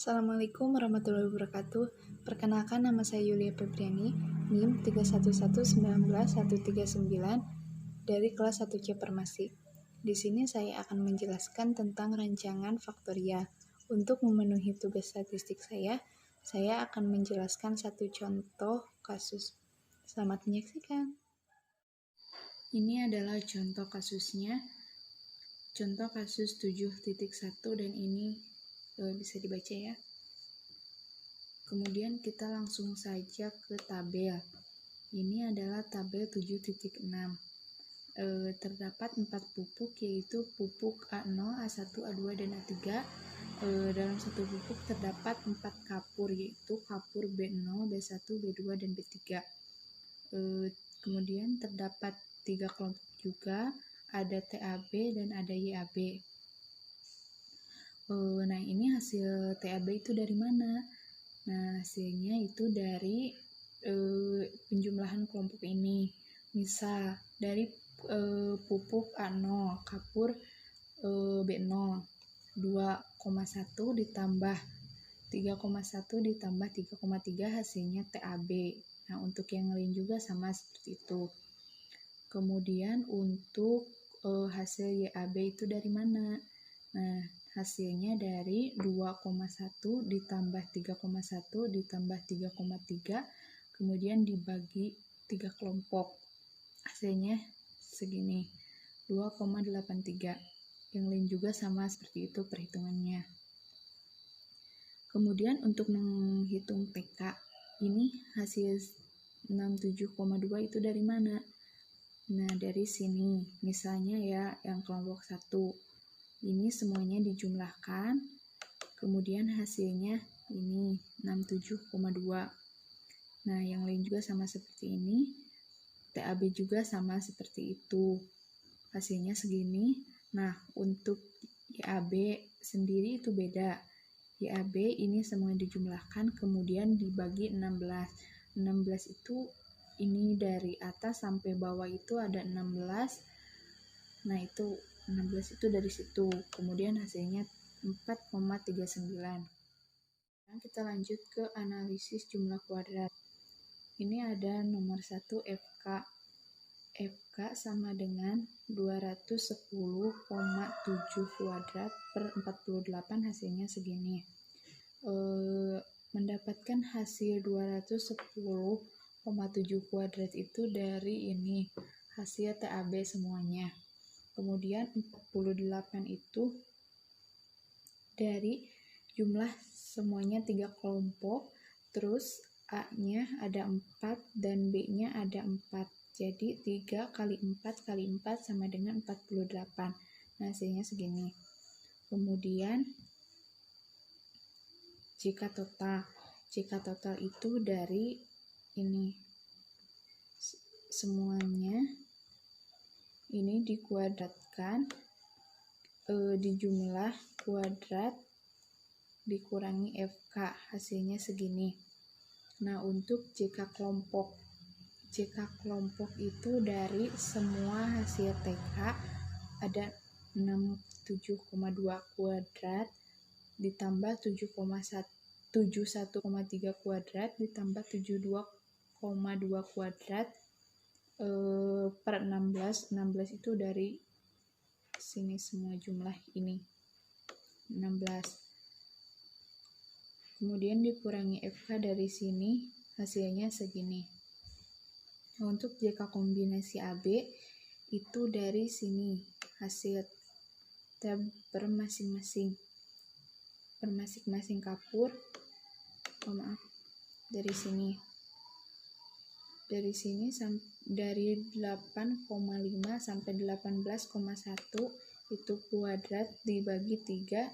Assalamualaikum warahmatullahi wabarakatuh. Perkenalkan, nama saya Yulia Febriani, NIM 3119139 dari kelas 1C Farmasi. Di sini saya akan menjelaskan tentang rancangan faktorial. Untuk memenuhi tugas statistik saya akan menjelaskan satu contoh kasus. Selamat menyaksikan. Ini adalah contoh kasusnya. Contoh kasus 7.1 dan ini bisa dibaca ya. Kemudian kita langsung saja ke tabel. Ini adalah tabel 7.6. Terdapat 4 pupuk, yaitu pupuk A0, A1, A2, dan A3. Dalam satu pupuk terdapat 4 kapur, yaitu kapur B0, B1, B2, dan B3. Kemudian terdapat 3 kelompok juga, ada TAB dan ada YAB. Nah, ini hasil TAB itu dari mana? Nah, hasilnya itu dari penjumlahan kelompok ini. Misal, dari pupuk A0, kapur B0, 2,1 ditambah 3,1 ditambah 3,3 hasilnya TAB. Nah, untuk yang lain juga sama seperti itu. Kemudian untuk hasil YAB itu dari mana? Nah, hasilnya dari 2,1 ditambah 3,1 ditambah 3,3 kemudian dibagi 3 kelompok. Hasilnya segini, 2,83. Yang lain juga sama seperti itu perhitungannya. Kemudian untuk menghitung TK, ini hasil 67,2 itu dari mana? Nah, dari sini. Misalnya ya, yang kelompok 1. Ini semuanya dijumlahkan, kemudian hasilnya ini 67,2. Nah, yang lain juga sama seperti ini. TAB juga sama seperti itu. Hasilnya segini. Nah, untuk YAB sendiri itu beda. YAB ini semua dijumlahkan, kemudian dibagi 16. 16 itu ini dari atas sampai bawah itu ada 16. Nah, itu 16 itu dari situ. Kemudian hasilnya 4,39. Sekarang kita lanjut ke analisis jumlah kuadrat. Ini ada nomor 1 FK. FK sama dengan 210,7 kuadrat per 48, hasilnya segini. Mendapatkan hasil 210,7 kuadrat itu dari ini, hasil TAB semuanya. Kemudian 48 itu dari jumlah semuanya 3 kelompok, terus A-nya ada 4 dan B-nya ada 4. Jadi 3 kali 4 kali 4 sama dengan 48. Nah, hasilnya segini. Kemudian jika total itu dari ini semuanya ini dikuadratkan, di jumlah kuadrat dikurangi FK, hasilnya segini. Nah, untuk JK kelompok itu dari semua hasil TK ada 67,2 kuadrat ditambah 71,3 kuadrat ditambah 72,2 kuadrat per 16. 16 itu dari sini semua jumlah ini 16. Kemudian dikurangi FK dari sini, hasilnya segini. Untuk JK kombinasi AB itu dari sini hasil tab per masing-masing kapur. Dari sini dari 8,5 sampai 18,1 itu kuadrat dibagi 3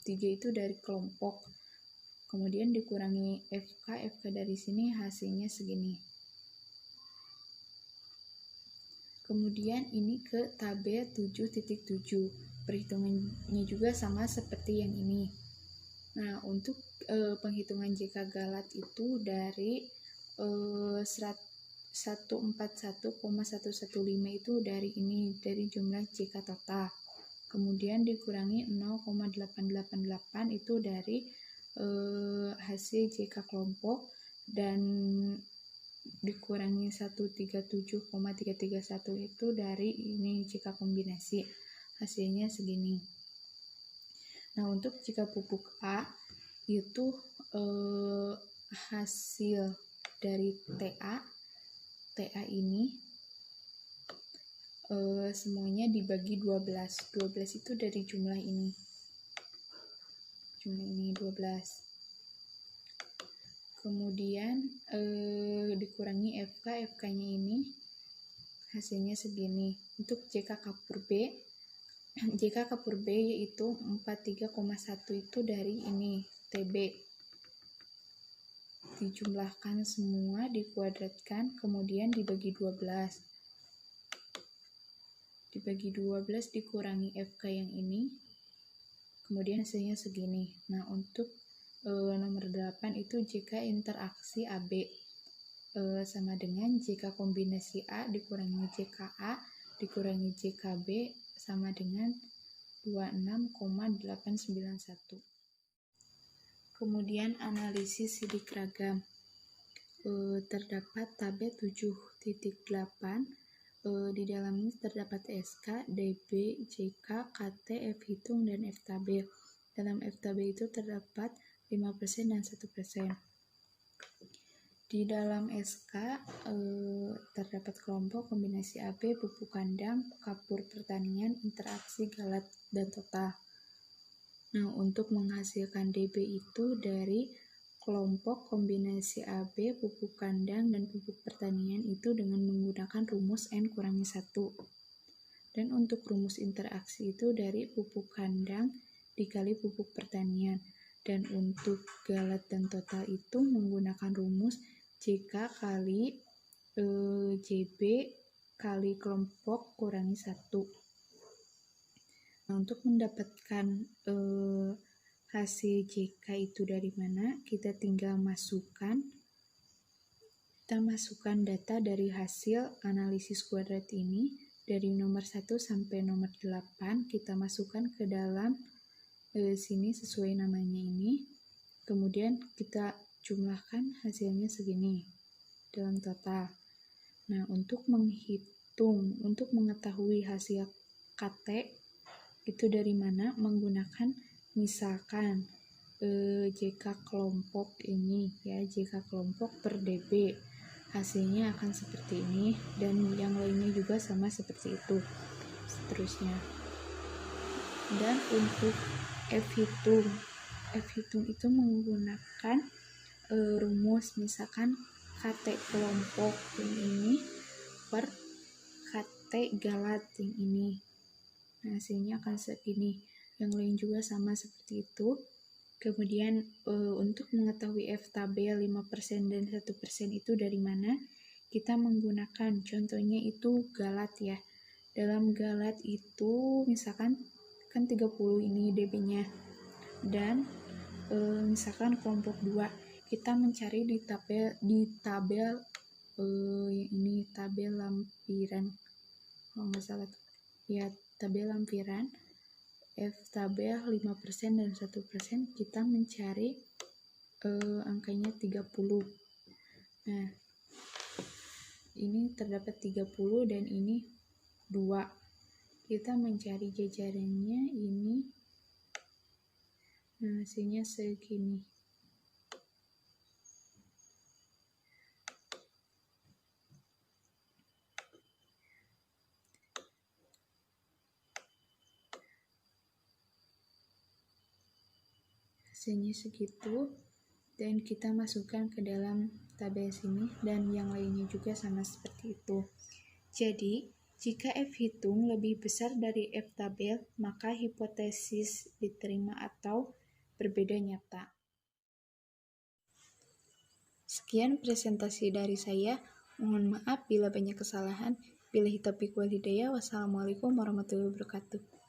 itu dari kelompok. Kemudian dikurangi FK dari sini, hasilnya segini. Kemudian ini ke tabel 7.7. Perhitungannya juga sama seperti yang ini. Nah, untuk penghitungan JK Galat itu dari 141,115 itu dari ini, dari jumlah JK total. Kemudian dikurangi 0,888 itu dari hasil JK kelompok dan dikurangi 137,331 itu dari ini JK kombinasi, hasilnya segini. Nah, untuk jika pupuk A itu hasil dari TA ini semuanya dibagi 12 itu dari jumlah ini 12, kemudian dikurangi FK nya ini hasilnya segini. Untuk JK kapur B yaitu 43,1 itu dari ini TB, dijumlahkan semua, dikuadratkan, kemudian dibagi 12 dikurangi FK yang ini, kemudian hasilnya segini. Nah, untuk nomor 8 itu JK interaksi AB sama dengan JK kombinasi A dikurangi JKA dikurangi JKB sama dengan 26,891. Kemudian analisis sidik ragam. Terdapat tabel 7.8. Di dalamnya terdapat SK, DB, JK, KT, F hitung, dan F tabel. Dalam F tabel itu terdapat 5% dan 1%. Di dalam SK terdapat kelompok kombinasi AB, pupuk kandang, kapur pertanian, interaksi, galat, dan total. Nah, untuk menghasilkan DB itu dari kelompok kombinasi AB, pupuk kandang, dan pupuk pertanian itu dengan menggunakan rumus N-1. Dan untuk rumus interaksi itu dari pupuk kandang dikali pupuk pertanian. Dan untuk galat dan total itu menggunakan rumus JK kali JB kali kelompok kurangi 1. Nah, untuk mendapatkan hasil JK itu dari mana, kita tinggal masukkan data dari hasil analisis kuadrat ini dari nomor 1 sampai nomor 8, kita masukkan ke dalam sini sesuai namanya ini, kemudian kita jumlahkan, hasilnya segini dalam total. Nah, untuk mengetahui hasil KT itu dari mana, menggunakan misalkan JK kelompok ini ya, JK kelompok per DB, hasilnya akan seperti ini, dan yang lainnya juga sama seperti itu seterusnya. Dan untuk F hitung itu menggunakan rumus misalkan KT kelompok yang ini per KT galat yang ini. Nah, hasilnya akan segini. Yang lain juga sama seperti itu. Kemudian untuk mengetahui F tabel 5% dan 1% itu dari mana? Kita menggunakan contohnya itu galat ya. Dalam galat itu misalkan kan 30 ini DB-nya. Dan misalkan kelompok 2, kita mencari di tabel ini tabel lampiran, kalau nggak salah ya, tabel lampiran F tabel 5% dan 1%, kita mencari angkanya 30. Nah, ini terdapat 30 dan ini 2. Kita mencari jajarannya ini. Nah, hasilnya segini. Hasilnya segitu, dan kita masukkan ke dalam tabel sini, dan yang lainnya juga sama seperti itu. Jadi, jika F hitung lebih besar dari F tabel, maka hipotesis diterima atau berbeda nyata. Sekian presentasi dari saya. Mohon maaf bila banyak kesalahan. Billahi taufiq wal hidayah. Wassalamualaikum warahmatullahi wabarakatuh.